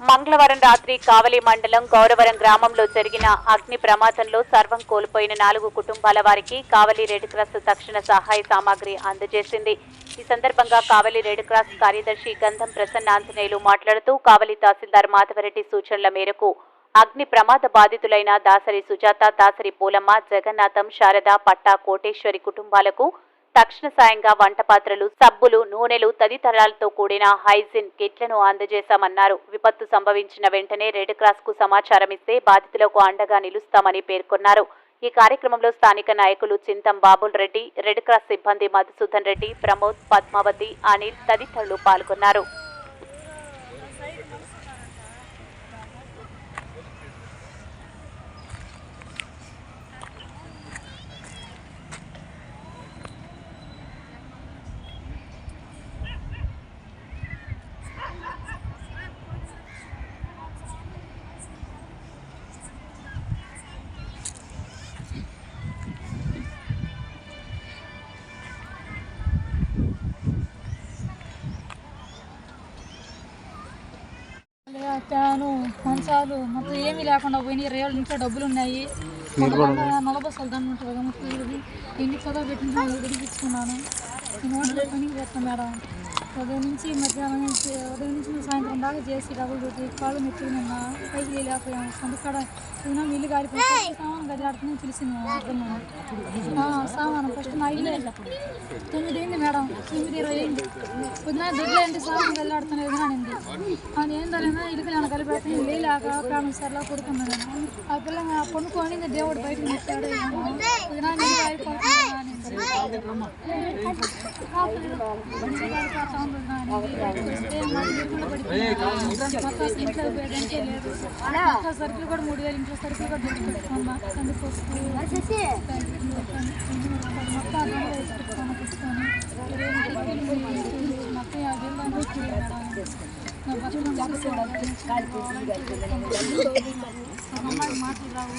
మంగళవారం రాత్రి కావలి మండలం గౌరవరం గ్రామంలో జరిగిన అగ్ని ప్రమాదంలో సర్వం కోల్పోయిన 4 కుటుంబాల వారికి కావలి రెడ్ క్రాస్ తక్షణ సహాయ సామాగ్రి అందజేసింది. ఈ సందర్భంగా కావలి రెడ్ క్రాస్ కార్యదర్శి గంధం ప్రసన్న ఆంజనేయులు మాట్లాడుతూ కావలి తహసీల్దార్ మాధవరెడ్డి సూచనల మేరకు అగ్ని ప్రమాద బాధితులైన దాసరి సుజాత, దాసరి పూలమ్మ, జగన్నాథం, శారద, పట్టా, కోటేశ్వరి కుటుంబాలకు తక్షణ సాయంగా వంట పాత్రలు, సబ్బులు, నూనెలు తదితరాలతో కూడిన హైజిన్ కిట్లను అందజేశామన్నారు. విపత్తు సంభవించిన వెంటనే రెడ్ క్రాస్ కు సమాచారం ఇస్తే బాధితులకు అండగా నిలుస్తామని పేర్కొన్నారు. ఈ కార్యక్రమంలో స్థానిక నాయకులు చింతం బాబుల్ రెడ్డి, రెడ్ క్రాస్ సిబ్బంది మధుసూదన్ రెడ్డి, ప్రమోద్, పద్మావతి, అనిల్ తదితరులు పాల్గొన్నారు. ఫ్యాను, మంచాలు మొత్తం ఏమీ లేకుండా పోయినాయి. రేళ్ళ ఇంట్లో డబ్బులు ఉన్నాయి. నలభై సొల్దాన్ని ఉంటుంది కదా, ముప్పై ఎన్ని చదువు పెట్టిన విడిపించుకున్నాను. నేను ఓట్లు పనికి పోతాను మేడం. ఉదయం నుంచి మధ్యాహ్నం నుంచి సాయంత్రం దాకా చేసి డబ్బులు పెట్టి కాళ్ళు మెట్టుకుని నిన్న పైకి లేకపోయాము. అందుకడ ఏదైనా ఇల్లు కాలిపోయి సామాను గదిలాడుతుందని తెలిసింది సామాను ఫస్ట్ నా ఇల్లు 9 అయింది మేడం, 9:20 అయింది. పొద్దున దొడ్లో ఏంటి సామాను గదిలాడుతున్నా ఏదైనా అనింది. అని ఏందైనా ఇల్లుకి నేను కలిపెడితే లేక ప్రాణం సరిలా కొడుకున్నాను. ఆ పిల్ల కొనుక్కొని దేవుడు బయటకు వచ్చాడు. ఏదైనా నేను కాలిపోతున్నాను సరుకులు కూడా 3000 ఇంట్లో సరుకులు కూడా పెట్టుకున్నా. మొత్తం పెట్టుకుని తీసుకొని మొత్తం 50 మాటలు రావు.